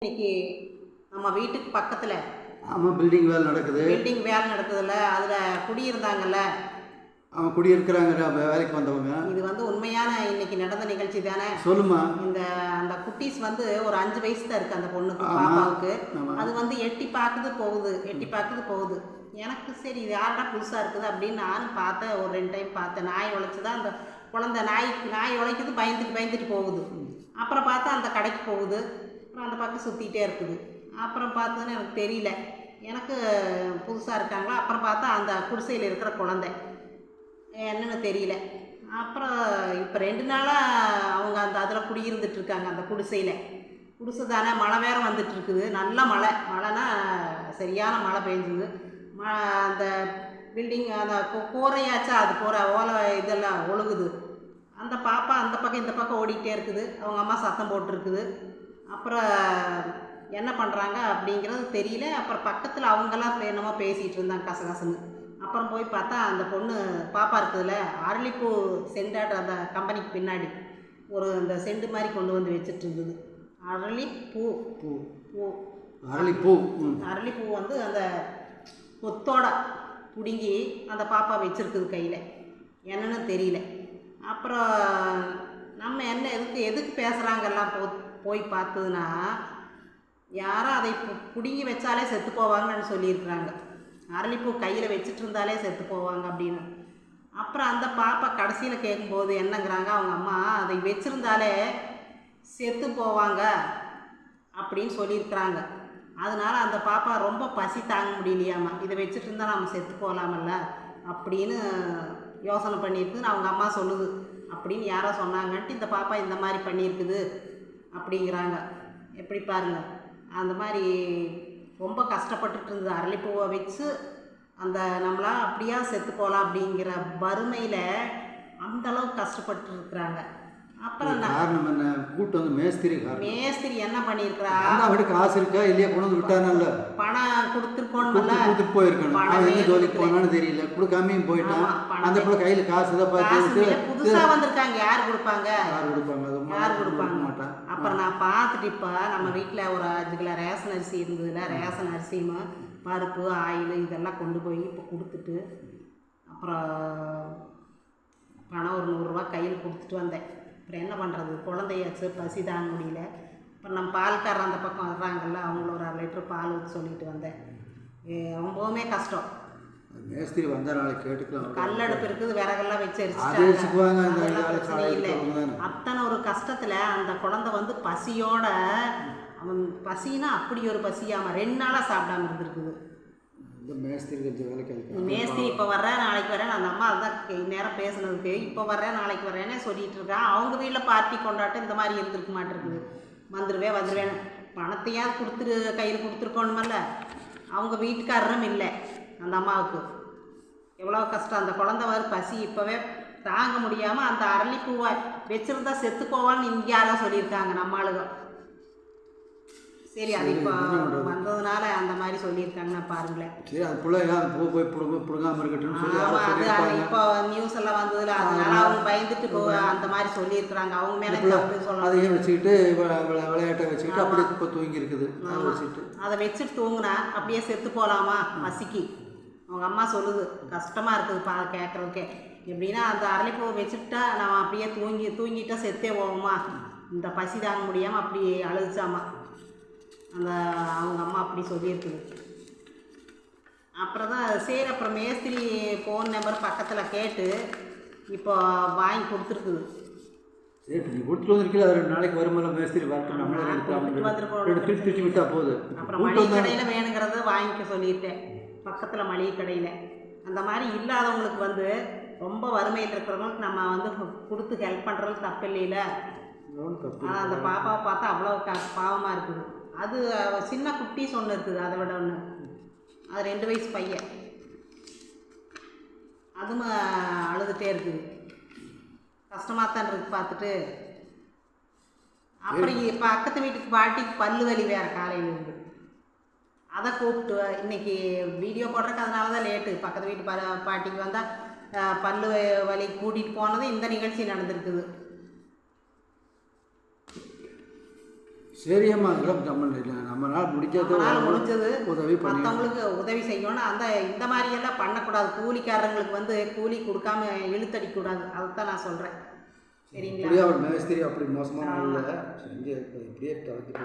இன்னைக்கு நம்ம வீட்டுக்கு பக்கத்தில் பில்டிங் வேலை நடக்குதுல்ல, அதில் குடியிருந்தாங்கல்ல. அவங்க குடியிருக்கிறாங்க, வேலைக்கு வந்தவங்க. இது உண்மையான இன்னைக்கு நடந்த நிகழ்ச்சி தானே? சொல்லுமா. அந்த குட்டீஸ் ஒரு 5 வயசு தான் இருக்குது அந்த பொண்ணுக்கு, பாப்பாவுக்கு. அது எட்டி பார்க்குது போகுது. எனக்கு சரி இது யாரடா புதுசாக இருக்குது அப்படின்னு நானும் பார்த்தேன். ஒரு 2 டைம் பார்த்தேன். நாய் உழைச்சி தான் அந்த குழந்தை நாய் உழைக்குது, பயந்துட்டு போகுது. அப்புறம் பார்த்தா அந்த கடைக்கு போகுது. அப்புறம் அந்த பக்கம் சுற்றிகிட்டே இருக்குது. அப்புறம் பார்த்ததுன்னு எனக்கு தெரியல, எனக்கு புதுசாக இருக்காங்களா. அப்புறம் பார்த்தா அந்த குடிசையில் இருக்கிற குழந்தை என்னன்னு தெரியல. அப்புறம் இப்போ 2 நாளாக அவங்க அதில் குடியிருந்துட்டுருக்காங்க. அந்த குடிசை தானே, மழை வேறு வந்துட்டுருக்குது. நல்ல மழைனா சரியான மழை பெஞ்சுது. அந்த பில்டிங் அந்த கூரையாச்சா, அது கூரை ஓலை இதெல்லாம் ஒழுகுது. அந்த பாப்பா அந்த பக்கம் இந்த பக்கம் ஓடிக்கிட்டே இருக்குது. அவங்க அம்மா சத்தம் போட்டிருக்குது. அப்புறம் என்ன பண்ணுறாங்க அப்படிங்கிறது தெரியல. அப்புறம் பக்கத்தில் அவங்கெல்லாம் என்னமோ பேசிகிட்டு இருந்தாங்க கசகசன்னு. அப்புறம் போய் பார்த்தா அந்த பொண்ணு பாப்பா இருக்குதுல்ல, அரளிப்பூ செண்டாட்டு அந்த கம்பெனிக்கு பின்னாடி இந்த செண்டு மாதிரி கொண்டு வந்து வச்சுட்டு இருந்தது. அரளிப்பூ அந்த கொத்தோட பிடுங்கி அந்த பாப்பா வச்சுருக்குது கையில். என்னன்னு தெரியல. அப்புறம் நம்ம எதுக்கு பேசுகிறாங்கெல்லாம் போய் பார்த்ததுன்னா, யாரும் அதை பிடுங்கி வச்சாலே செத்து போவாங்கன்னு சொல்லியிருக்கிறாங்க. அரளிப்பூ கையில் வச்சுட்டு இருந்தாலே செத்து போவாங்க அப்படின்னு. அப்புறம் அந்த பாப்பா கடைசியில் கேட்கும்போது என்னங்கிறாங்க, அவங்க அம்மா அதை வச்சுருந்தாலே செத்து போவாங்க அப்படின்னு சொல்லியிருக்கிறாங்க. அதனால் அந்த பாப்பா ரொம்ப பசி தாங்க முடியலையாம்மா, இதை வச்சுட்டு இருந்தால் நம்ம செத்து போகலாமல்ல அப்படின்னு யோசனை பண்ணியிருக்குதுன்னு அவங்க அம்மா சொல்லுது. அப்படின்னு யாரோ சொன்னாங்கன்ட்டு இந்த பாப்பா இந்த மாதிரி பண்ணியிருக்குது அப்படிங்கிறாங்க. எப்படி பாருங்கள், அந்த மாதிரி ரொம்ப கஷ்டப்பட்டுட்டு இருந்தது. அரளிப்பூவை வச்சு நம்மளாம் அப்படியா செத்து போகலாம் அப்படிங்கிற வறுமையில் அந்தளவுக்கு கஷ்டப்பட்டு இருக்கிறாங்க. அப்புறம் காரணம் என்ன? கூட்டம் மேஸ்திரி என்ன பண்ணியிருக்கிறா, காசு இருக்கா இல்லையா, கொண்டு வந்து விட்டானல்ல, பணம் கொடுத்துருக்கோன்னு போயிருக்கணும் தெரியல, கொடுக்காமையும் போயிட்டான். அந்த பிள்ளை கையில் காசு தான் பார்த்து புதுசாக வந்திருக்காங்க. யார் கொடுப்பாங்க? மாட்டான். அப்புறம் நான் பார்த்துட்டு இப்போ நம்ம வீட்டில் ஒரு 5 கிலோ ரேஷன் அரிசி இருந்ததுல, ரேஷன் அரிசியும் பருப்பு ஆயில் இதெல்லாம் கொண்டு போய் இப்போ கொடுத்துட்டு, அப்புறம் பணம் ஒரு 100 ரூபா கையில் கொடுத்துட்டு வந்தேன். அப்புறம் என்ன பண்ணுறது, குழந்தையாச்சு, பசி தாங்க முடியல. அப்புறம் நம்ம பால்காரர் அந்த பக்கம் வர்றாங்கல்ல, அவங்கள ஒரு 1/2 லிட்டர் பால் ஊற்றி சொல்லிட்டு வந்தேன். ரொம்பவுமே கஷ்டம். மேஸ்திரி வந்த நாளைக்கு கேட்டுக்கலாம். கல்லடுப்பு இருக்குது, விறகெல்லாம் வச்சு இல்லை. அத்தனை ஒரு கஷ்டத்தில் அந்த குழந்தை பசியோட, அவன் பசினா அப்படி ஒரு பசியாமல் 2 நாளாக சாப்பிடாம இருந்திருக்குது. மேஸ்திரி இப்போ வர்றேன் நாளைக்கு வரேன், அந்த அம்மா அதுதான் நேரம் பேசுனதுக்கு இப்போ வர்றேன் நாளைக்கு வரேன்னே சொல்லிட்டு இருக்கான். அவங்க வீட்டில் பார்ட்டி கொண்டாட்டம் இந்த மாதிரி இருந்திருக்க மாட்டிருக்குது. வந்துடுவேன் பணத்தையாவது கையில் கொடுத்துருக்கோணுமல்ல. அவங்க வீட்டுக்காரரும் இல்லை அந்த அம்மாவுக்கு. எவ்வளோ கஷ்டம். அந்த குழந்தை பசி இப்போவே தாங்க முடியாமல் அந்த அரளிப்பூவை வச்சுருந்தா செத்து போவான்னு இங்கே யாரோ சொல்லியிருக்காங்க நம்ம ஆளுங்க. சரி, அது இப்போ வந்ததுனால அந்த மாதிரி சொல்லியிருக்காங்கன்னா பாருங்களேன். அது இப்போ நியூஸ் எல்லாம் வந்ததுல, அதனால அவங்க பயந்துட்டு அந்த மாதிரி சொல்லியிருக்கிறாங்க. அவங்க மேலே அதையும் வச்சுக்கிட்டு விளையாட்டை வச்சுக்கிட்டு அப்படியே இப்போ தூங்கி இருக்குது. அதை வச்சுட்டு தூங்குனா அப்படியே செத்து போகலாமா பசிக்கு? அவங்க அம்மா சொல்லுது. கஷ்டமாக இருக்குது கேட்குறதுக்கே. எப்படின்னா அந்த அரளிப்பூவை வச்சுட்டா நம்ம அப்படியே தூங்கிட்டா செத்தே போவோமா, இந்த பசி தாங்க முடியாமல் அப்படி அழுதுச்சாமா அவங்க அம்மா அப்படி சொல்லியிருக்குது. அப்புறம் தான் சரி, அப்புறம் மேஸ்திரி ஃபோன் நம்பர் பக்கத்தில் கேட்டு இப்போ வாங்கி கொடுத்துருக்குது. சரி, கொடுத்துட்டு வந்துருக்கீங்களா? 2 நாளைக்கு வரும்போது மேஸ்திரி வரட்டும், நம்மளே விட்டா போகுது. அப்புறம் மளிகை கடையில் வேணுங்கிறத வாங்கிக்க சொல்லிட்டேன். பக்கத்தில் மளிகை கடையில் அந்த மாதிரி இல்லாதவங்களுக்கு ரொம்ப வறுமையில் இருக்கிறவங்களுக்கு நம்ம கொடுத்து ஹெல்ப் பண்ணுறது தப்பு இல்லையில. அந்த பாப்பாவை பார்த்தா அவ்வளோ பாவமாக இருக்குது. அது சின்ன குட்டீஸ் ஒன்று இருக்குது, அதை விட ஒன்று, அது 2 வயசு பையன், அதுவும் அழுதுகிட்டே இருக்குது. கஷ்டமாக தான் இருக்குது பார்த்துட்டு. அப்புறம் பக்கத்து வீட்டுக்கு பாட்டிக்கு பல்லு வலி வேறு காலையில் இருந்து, அதை கூப்பிட்டு இன்றைக்கி வீடியோ போடுறதுக்கு அதனால தான் லேட்டு. பக்கத்து வீட்டு பாட்டிக்கு வந்தால் பல்லு வலி கூட்டிகிட்டு போனது இந்த நிகழ்ச்சி நடந்திருக்குது. சரியம்மா அதெல்லாம் நம்மளால் முடிஞ்சது உதவி மற்றவங்களுக்கு உதவி செய்யணும். இந்த மாதிரியெல்லாம் பண்ணக்கூடாது. கூலிக்காரங்களுக்கு வந்து கூலி கொடுக்காம இழுத்தடிக்கூடாது. அதுதான் நான் சொல்கிறேன். சரிங்களா? அவர் மேஸ்திரி அப்படி மோசமான செஞ்சு இப்படியே